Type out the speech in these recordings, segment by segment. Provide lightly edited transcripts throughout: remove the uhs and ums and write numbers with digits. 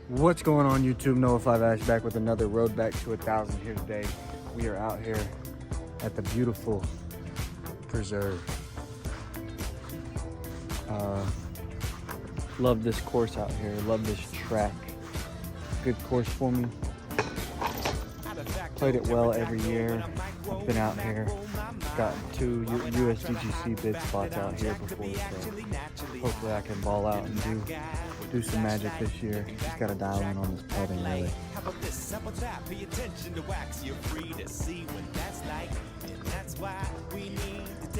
What's going on YouTube? Noah 5 Ash back with another Road Back to 1,000 here today. We are out here at the beautiful preserve. Love this course out here. Love this track. Good course for me. Played it well every year. I've been out here. Got 2 USDGC bid spots out here before, so hopefully I can ball out and do some magic this year. Just gotta dial in on this putting really.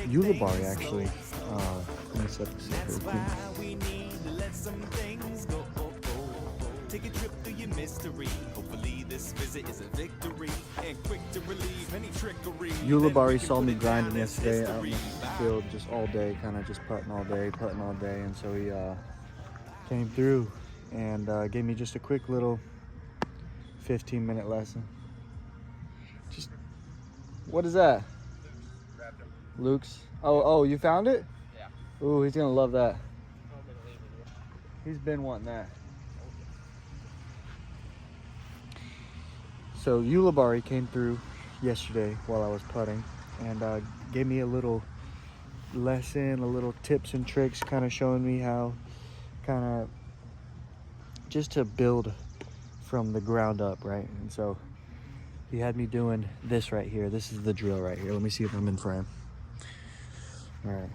Ulibarri actually. Let me set this up real quick. Take a trip through your mystery. Hopefully this visit is a victory and quick to relieve any trickery. Ulibarri saw me grinding yesterday out in the field just all day, kind of just putting all day, and so he came through and gave me just a quick little 15-minute lesson. Just, what is that? Luke's. Oh, you found it? Yeah. Ooh, he's gonna love that. He's been wanting that. So Ulibarri came through yesterday while I was putting and gave me a little lesson, a little tips and tricks, kind of showing me how just to build from the ground up, right? And so he had me doing this right here. This is the drill right here. Let me see if I'm in frame. All right.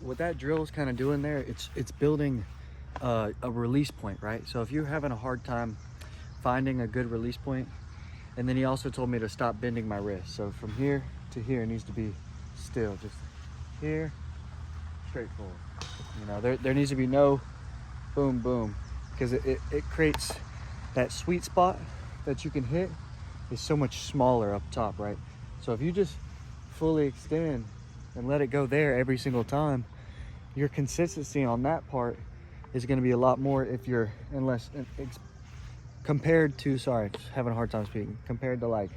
What that drill is kind of doing there, it's building a release point, right? So if you're having a hard time finding a good release point, and then he also told me to stop bending my wrist. So from here to here needs to be still, just here, straight forward. You know, there needs to be no boom, boom, because it creates that sweet spot that you can hit is so much smaller up top, right? So if you just fully extend and let it go there every single time, your consistency on that part is going to be a lot more compared to, sorry, having a hard time speaking, compared to like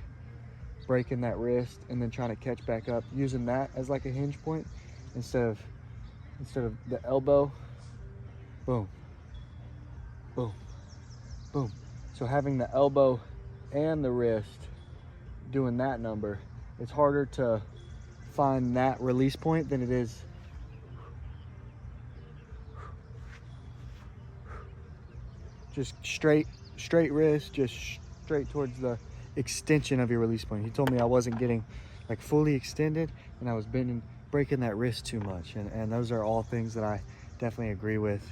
breaking that wrist and then trying to catch back up, using that as like a hinge point instead of the elbow, boom, boom, boom. So having the elbow and the wrist doing that number, it's harder to find that release point than it is just straight wrist, just straight towards the extension of your release point. He told me I wasn't getting like fully extended and I was breaking that wrist too much, and those are all things that I definitely agree with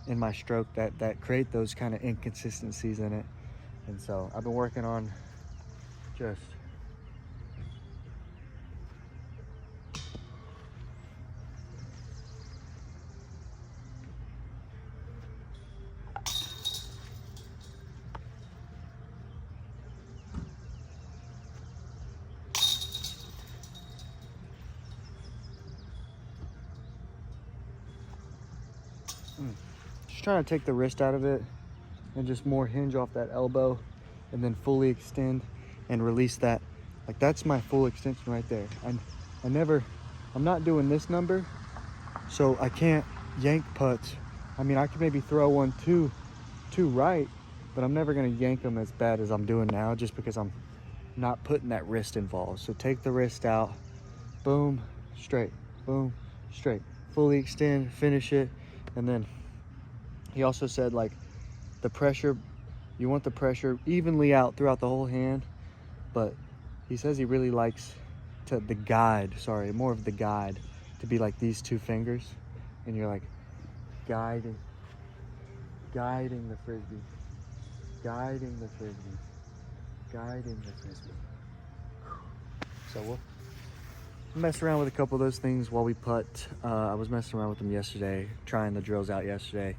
in my stroke that create those kind of inconsistencies in it. And so I've been working on just trying to take the wrist out of it and just more hinge off that elbow and then fully extend and release that. Like that's my full extension right there. I'm not doing this number, so I can't yank putts. I mean, I could maybe throw one too right, but I'm never gonna yank them as bad as I'm doing now just because I'm not putting that wrist involved. So take the wrist out, boom, straight, boom, straight, fully extend, finish it. And then he also said like the pressure, you want the pressure evenly out throughout the whole hand, but he says he really likes more of the guide to be like these 2 fingers, and you're like guiding the frisbee, guiding the frisbee, guiding the frisbee. So mess around with a couple of those things while we putt. I was messing around with them yesterday, trying the drills out yesterday,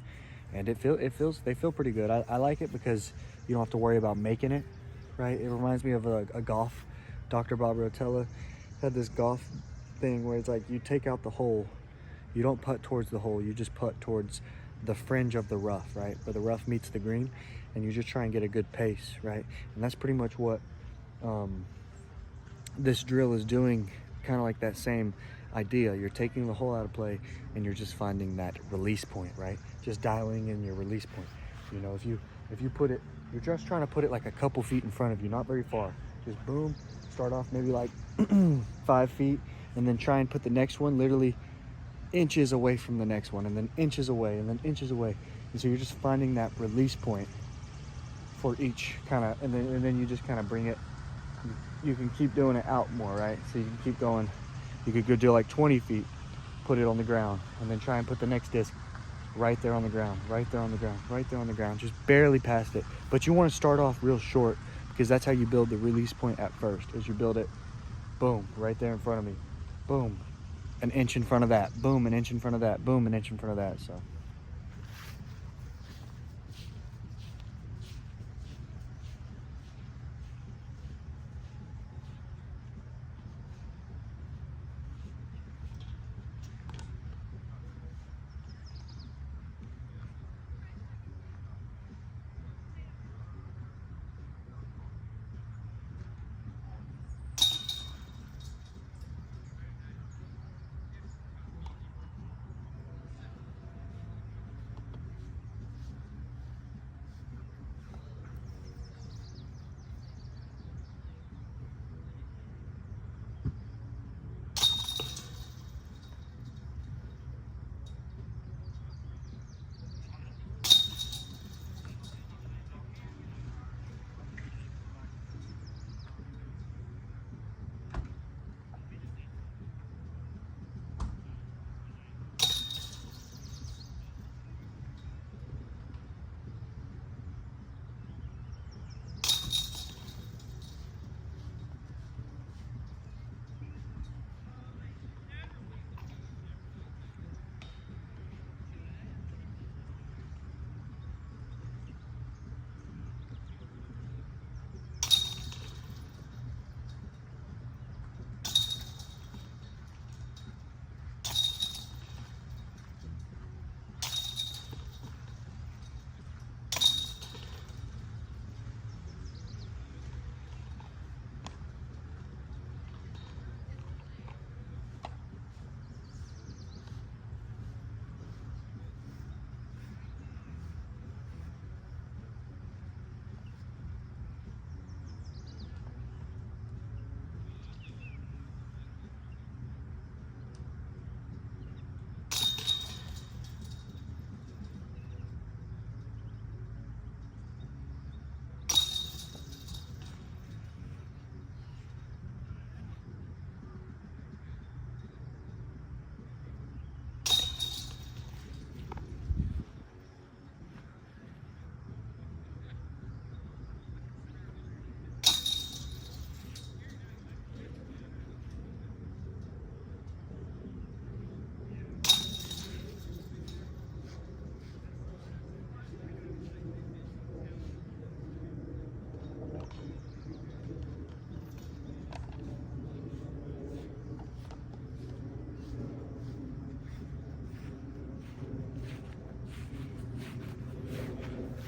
and they feel pretty good. I like it because you don't have to worry about making it, right? It reminds me of a golf. Dr. Bob Rotella had this golf thing where it's like you take out the hole, you don't putt towards the hole, you just putt towards the fringe of the rough, right? Where the rough meets the green, and you just try and get a good pace, right? And that's pretty much what this drill is doing, kind of like that same idea. You're taking the hole out of play and you're just finding that release point, right? Just dialing in your release point. You know, if you put it, you're just trying to put it like a couple feet in front of you, not very far. Just boom, start off maybe like 5 feet, and then try and put the next one literally inches away from the next one, and then inches away, and then inches away. And so you're just finding that release point for each kind of, and then you just kind of bring it. You can keep doing it out more, right? So you can keep going. You could go do like 20 feet, put it on the ground, and then try and put the next disc right there on the ground, right there on the ground, right there on the ground, just barely past it. But you want to start off real short, because that's how you build the release point at first, is you build it, boom, right there in front of me, boom, an inch in front of that, boom, an inch in front of that, boom, an inch in front of that. So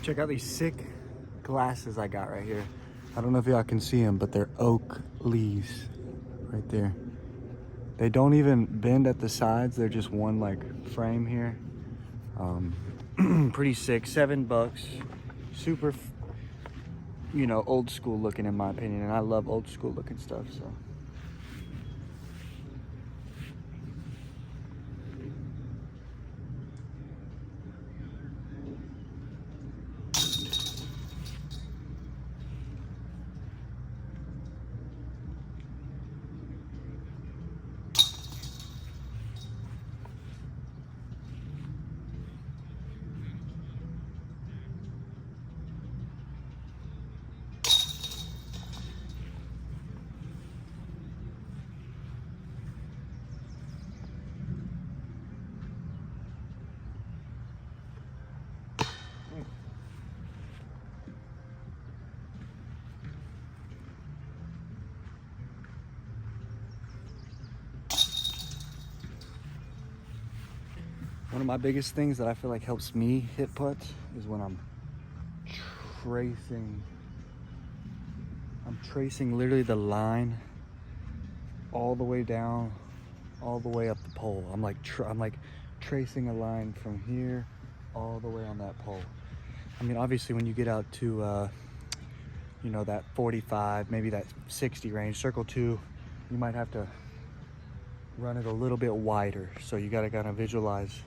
check out these sick glasses I got right here. I don't know if y'all can see them, but they're oak leaves right there. They don't even bend at the sides. They're just one like frame here. Pretty sick. $7. Super, you know, old school looking in my opinion. And I love old school looking stuff, so. One of my biggest things that I feel like helps me hit putts is when I'm tracing literally the line all the way down, all the way up the pole. I'm like tracing a line from here all the way on that pole. I mean, obviously when you get out to you know, that 45, maybe that 60 range, circle 2, you might have to run it a little bit wider. So you gotta kind of visualize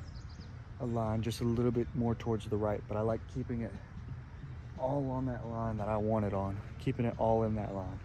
a line just a little bit more towards the right, but I like keeping it all on that line that I want it on, keeping it all in that line.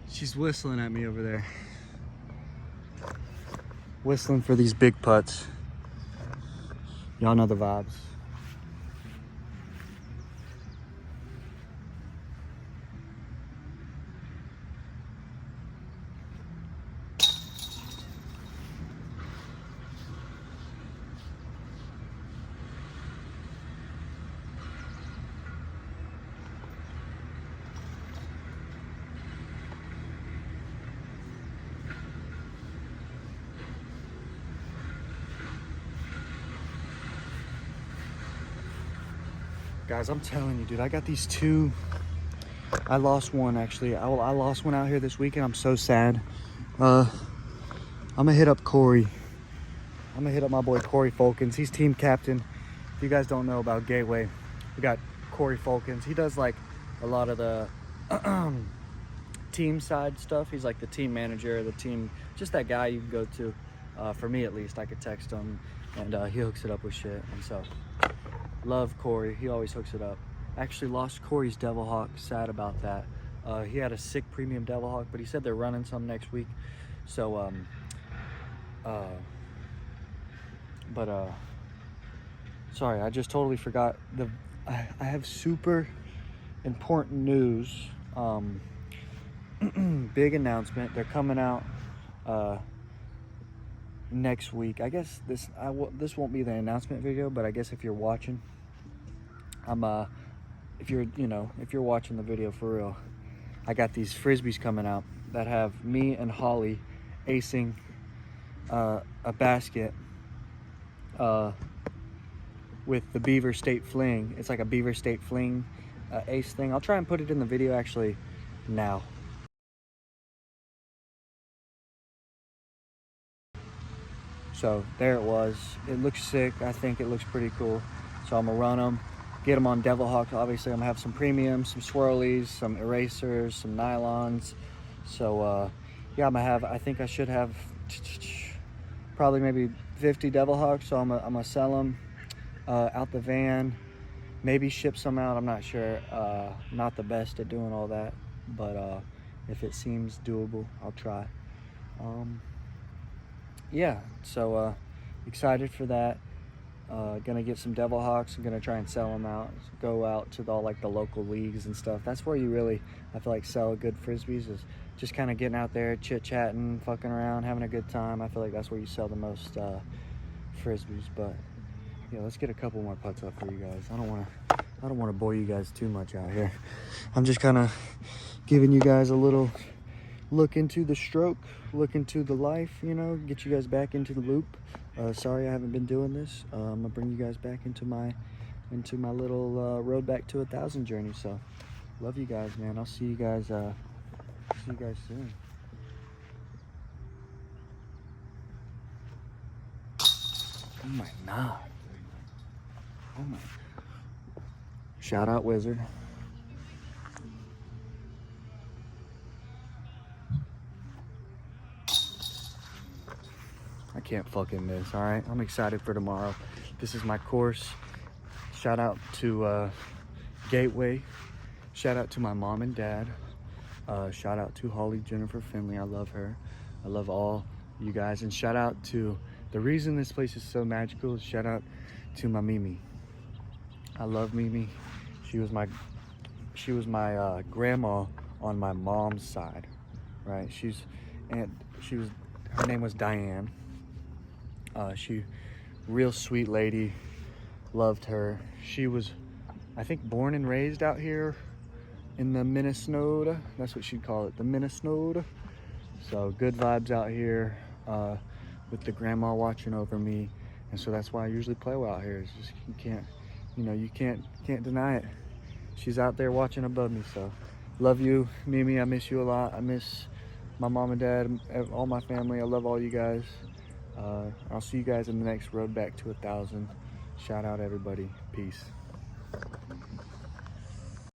She's whistling at me over there. Whistling for these big putts. Y'all know the vibes. Guys, I'm telling you, dude, I got these two. I lost one, actually. I lost one out here this weekend. I'm so sad. I'm gonna hit up Corey. I'm gonna hit up my boy Corey Folkens. He's team captain. If you guys don't know about Gateway, we got Corey Folkens. He does like a lot of the team side stuff. He's like the team manager, the team, just that guy you can go to. For me at least, I could text him and he hooks it up with shit. And so, love Corey. He always hooks it up. Actually lost Corey's Devil Hawk. Sad about that. He had a sick premium Devil Hawk, but he said they're running some next week. So, sorry, I just totally forgot. I have super important news. Big announcement. They're coming out next week. I guess this won't be the announcement video, but I guess if you're watching, if you're watching the video for real, I got these Frisbees coming out that have me and Holly acing a basket with the Beaver State Fling. It's like a Beaver State Fling ace thing. I'll try and put it in the video actually now. So there it was. It looks sick. I think it looks pretty cool. So I'm gonna run them, get them on Devil Hawk. Obviously I'm gonna have some premiums, some swirlies, some erasers, some nylons. So yeah, I think I should have probably maybe 50 Devil Hawks. So I'm gonna sell them out the van, maybe ship some out. I'm not sure. Not the best at doing all that, but if it seems doable, I'll try. Yeah, so excited for that. Gonna get some Devil Hawks. I'm gonna try and sell them out, go out to all like the local leagues and stuff. That's where you really, I feel like, sell good Frisbees, is just kind of getting out there, chit-chatting, fucking around, having a good time. I feel like that's where you sell the most Frisbees. But yeah, let's get a couple more putts up for you guys. I don't want to bore you guys too much out here. I'm just kind of giving you guys a little look into the stroke, look into the life, you know, get you guys back into the loop. Sorry I haven't been doing this. I'm gonna bring you guys back into my little road back to 1,000 journey. So love you guys, man. I'll see you guys soon. Oh my god. Oh my. Shout out Wizard. I can't fucking miss, all right? I'm excited for tomorrow. This is my course. Shout out to Gateway. Shout out to my mom and dad. Shout out to Holly Jennifer Finley. I love her. I love all you guys. And shout out to, the reason this place is so magical is shout out to my Mimi. I love Mimi. She was my grandma on my mom's side, right? Her name was Diane. She, real sweet lady, loved her. She was, I think, born and raised out here in the Minnesota. That's what she'd call it, the Minnesota. So good vibes out here with the grandma watching over me. And so that's why I usually play well out here. It's just, you can't deny it. She's out there watching above me. So love you, Mimi. I miss you a lot. I miss my mom and dad, all my family. I love all you guys. I'll see you guys in the next road back to 1,000. Shout out everybody. Peace.